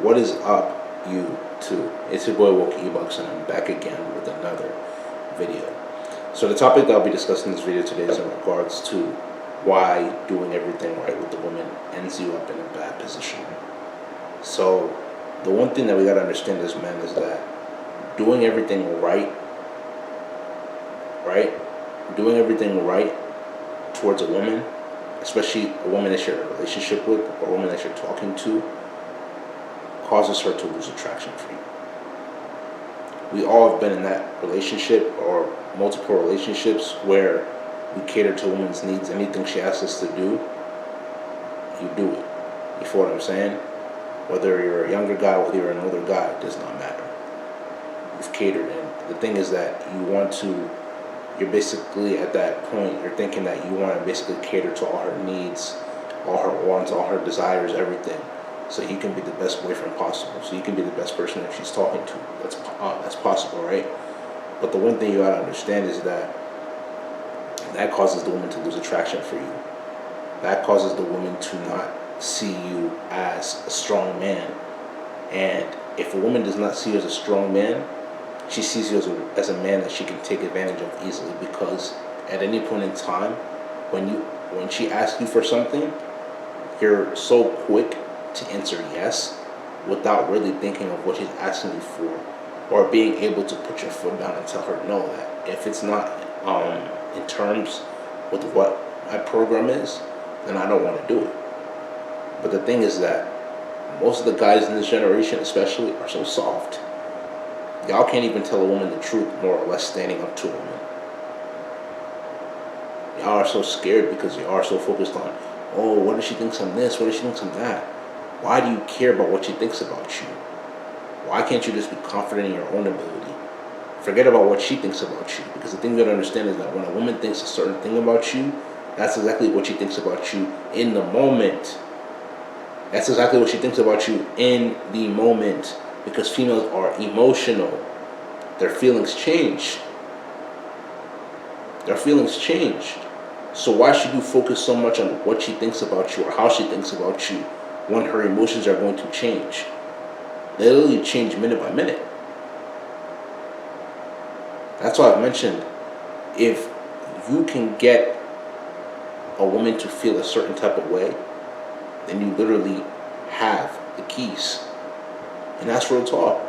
What is up, YouTube? It's your boy Woke E-Bucks, and I'm back again with another video. So the topic that I'll be discussing in this video today is in regards to why doing everything right with the woman ends you up in a bad position. So the one thing that we gotta understand as men is that doing everything right, doing everything right towards a woman, especially a woman that you're in a relationship with or a woman that you're talking to, causes her to lose attraction for you. We all have been in that relationship or multiple relationships where we cater to a woman's needs. Anything she asks us to do, you do it. You feel what I'm saying? Whether you're a younger guy, whether you're an older guy, it does not matter. You've catered. And the thing is that you're basically at that point, you're thinking that you want to basically cater to all her needs, all her wants, all her desires, everything. So you can be the best boyfriend possible. So you can be the best person that she's talking to. That's possible, right? But the one thing you gotta understand is that causes the woman to lose attraction for you. That causes the woman to not see you as a strong man. And if a woman does not see you as a strong man, she sees you as a man that she can take advantage of easily, because at any point in time, when she asks you for something, you're so quick to answer yes without really thinking of what she's asking you for, or being able to put your foot down and tell her no, that if it's not in terms with what my program is, then I don't want to do it. But the thing is that most of the guys in this generation especially are so soft. Y'all can't even tell a woman the truth, more or less standing up to a woman. Y'all are so scared because y'all are so focused on, oh, what if she thinks I'm this, what if she thinks I'm that? Why do you care about what she thinks about you? Why can't you just be confident in your own ability? Forget about what she thinks about you, because the thing you gotta understand is that when a woman thinks a certain thing about you, that's exactly what she thinks about you in the moment. That's exactly what she thinks about you in the moment, because females are emotional. Their feelings change. Their feelings change. So why should you focus so much on what she thinks about you or how she thinks about you when her emotions are going to change? They literally change minute by minute. That's why I've mentioned, if you can get a woman to feel a certain type of way, then you literally have the keys. And that's real talk.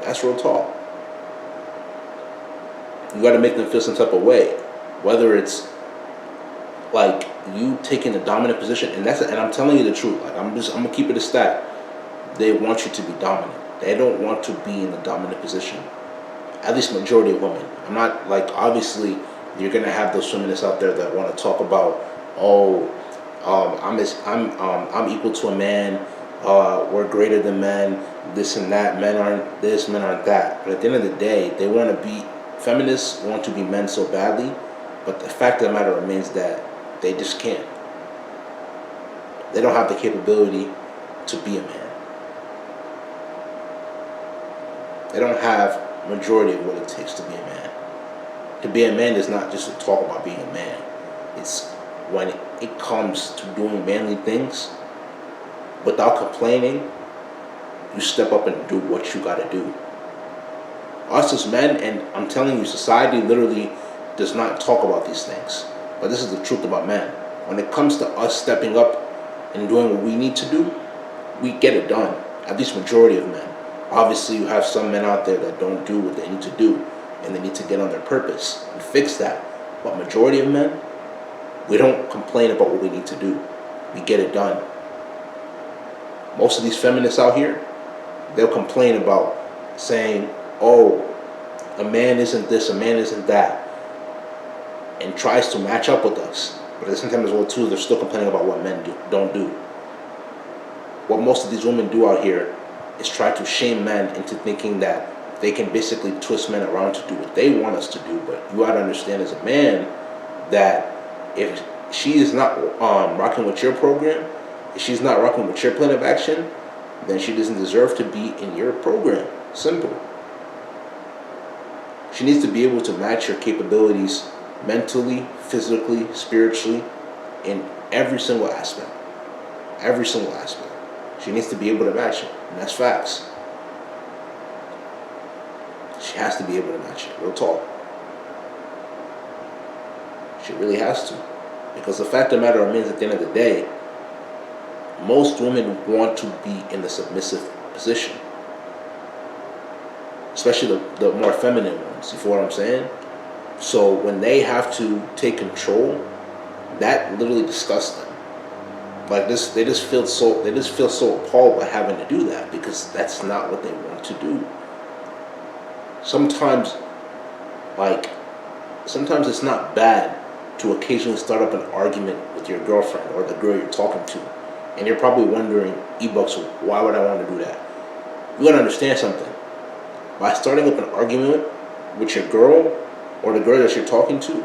That's real talk. You got to make them feel some type of way, whether it's like you taking the dominant position, and I'm telling you the truth. Like I'm gonna keep it a stat. They want you to be dominant. They don't want to be in the dominant position. At least majority of women. I'm not like, obviously you're gonna have those feminists out there that want to talk about, oh, I'm equal to a man. We're greater than men. This and that. Men aren't this. Men aren't that. But at the end of the day, feminists want to be men so badly. But the fact of the matter remains that they just can't. They don't have the capability to be a man. They don't have majority of what it takes to be a man. To be a man is not just to talk about being a man. It's when it comes to doing manly things, without complaining, you step up and do what you gotta do. Us as men, and I'm telling you, society literally does not talk about these things. But this is the truth about men. When it comes to us stepping up and doing what we need to do, we get it done. At least majority of men. Obviously, you have some men out there that don't do what they need to do, and they need to get on their purpose and fix that. But majority of men, we don't complain about what we need to do. We get it done. Most of these feminists out here, they'll complain about saying, oh, a man isn't this, a man isn't that, and tries to match up with us. But at the same time as well too, they're still complaining about what men don't do. What most of these women do out here is try to shame men into thinking that they can basically twist men around to do what they want us to do. But you gotta understand as a man that if she is not rocking with your program, if she's not rocking with your plan of action, then she doesn't deserve to be in your program. Simple. She needs to be able to match your capabilities mentally, physically, spiritually, in every single aspect. Every single aspect. She needs to be able to match it, and that's facts. She has to be able to match it, real talk. She really has to. Because the fact of the matter remains, at the end of the day, most women want to be in the submissive position. Especially the more feminine ones, you feel what I'm saying? So when they have to take control, that literally disgusts them. Like this, they just feel so appalled by having to do that, because that's not what they want to do. Sometimes it's not bad to occasionally start up an argument with your girlfriend or the girl you're talking to, and you're probably wondering, E-Bucks, why would I want to do that? You gotta understand something. By starting up an argument with your girl or the girl that you're talking to,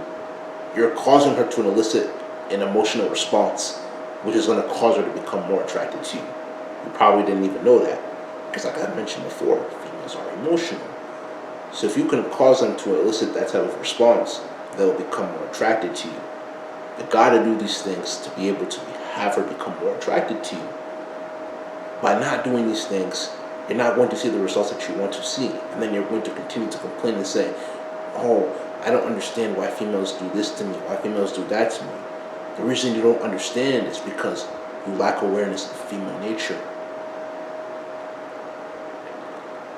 you're causing her to elicit an emotional response, which is going to cause her to become more attracted to you. You probably didn't even know that, because like I mentioned before, females are emotional. So if you can cause them to elicit that type of response, they'll become more attracted to you. You got to do these things to be able to have her become more attracted to you. By not doing these things, you're not going to see the results that you want to see. And then you're going to continue to complain and say, oh, I don't understand why females do this to me, why females do that to me. The reason you don't understand is because you lack awareness of female nature.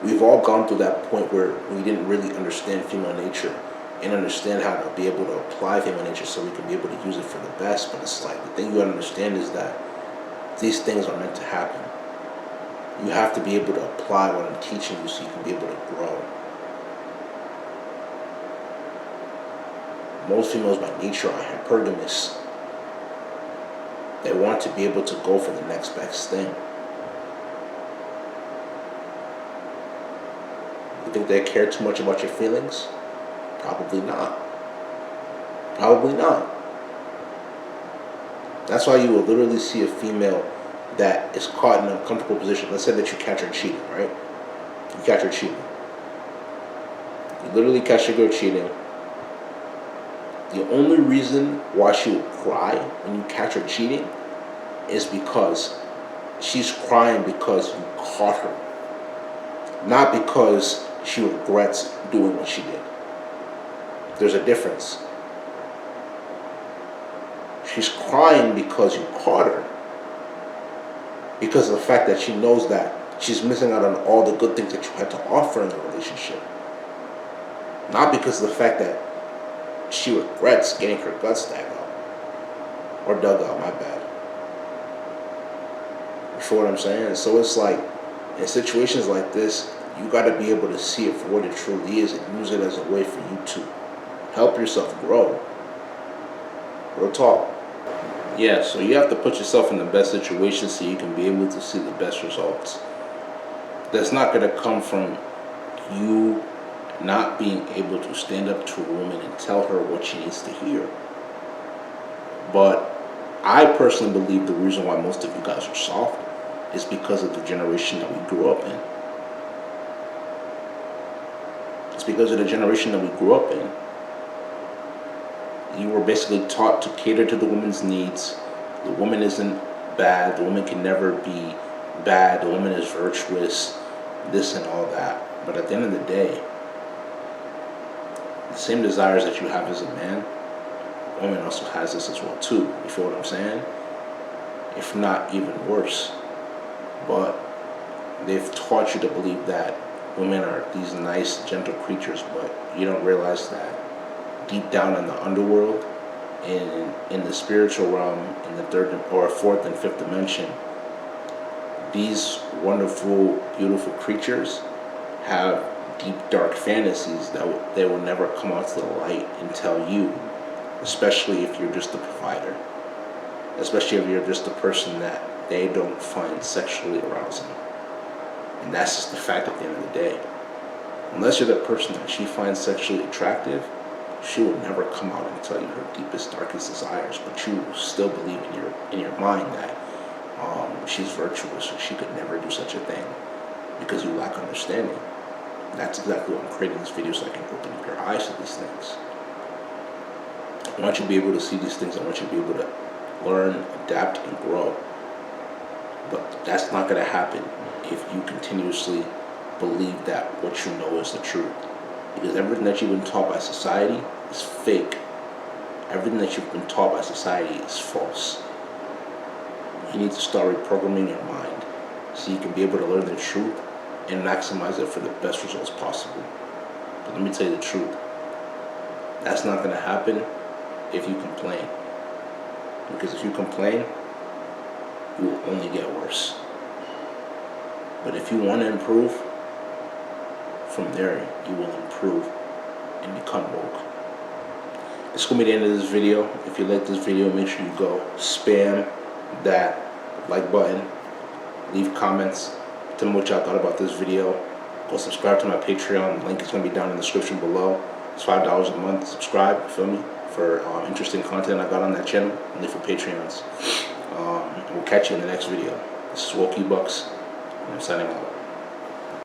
We've all gone through that point where we didn't really understand female nature and understand how to be able to apply female nature so we can be able to use it for the best. But it's like, the thing you gotta understand is that these things are meant to happen. You have to be able to apply what I'm teaching you so you can be able to grow. Most females by nature are hypergamous. They want to be able to go for the next best thing. You think they care too much about your feelings? Probably not. Probably not. That's why you will literally see a female that is caught in an uncomfortable position. Let's say that you catch her cheating, right? You catch her cheating. You literally catch your girl cheating. The only reason why she will cry when you catch her cheating is because she's crying because you caught her. Not because she regrets doing what she did. There's a difference. She's crying because you caught her. Because of the fact that she knows that she's missing out on all the good things that you had to offer in the relationship. Not because of the fact that she regrets getting her guts dug out. Or dug out, my bad. You feel what I'm saying? So it's like, in situations like this, you got to be able to see it for what it truly is and use it as a way for you to help yourself grow. Real talk. Yeah, so you have to put yourself in the best situation so you can be able to see the best results. That's not going to come from you not being able to stand up to a woman and tell her what she needs to hear. But I personally believe the reason why most of you guys are soft is because of the generation that we grew up in. It's because of the generation that we grew up in. You were basically taught to cater to the woman's needs. The woman isn't bad. The woman can never be bad. The woman is virtuous. This and all that. But at the end of the day, the same desires that you have as a man, a woman also has this as well too. You feel what I'm saying? If not even worse. But they've taught you to believe that women are these nice, gentle creatures, but you don't realize that deep down in the underworld, in the spiritual realm, in the third or fourth and fifth dimension, these wonderful, beautiful creatures have deep, dark fantasies that they will never come out to the light and tell you, especially if you're just the provider, especially if you're just the person that they don't find sexually arousing. And that's just the fact at the end of the day. Unless you're the person that she finds sexually attractive, she will never come out and tell you her deepest, darkest desires, but you will still believe in your mind that she's virtuous or she could never do such a thing because you lack understanding. And that's exactly why I'm creating this video, so I can open up your eyes to these things. I want you to be able to see these things. I want you to be able to learn, adapt, and grow. But that's not going to happen if you continuously believe that what you know is the truth. Because everything that you've been taught by society is fake. Everything that you've been taught by society is false. You need to start reprogramming your mind so you can be able to learn the truth and maximize it for the best results possible. But let me tell you the truth. That's not going to happen if you complain. Because if you complain, you will only get worse. But if you want to improve, from there you will improve and become woke. This is going to be the end of this video. If you like this video, make sure you go spam that like button, leave comments, tell me what y'all thought about this video. Go subscribe to my Patreon. The link is going to be down in the description below. It's $5 a month. Subscribe, you feel me, for interesting content I got on that channel, only for Patreons. And we'll catch you in the next video. This is Wokey Bucks, and I'm signing out.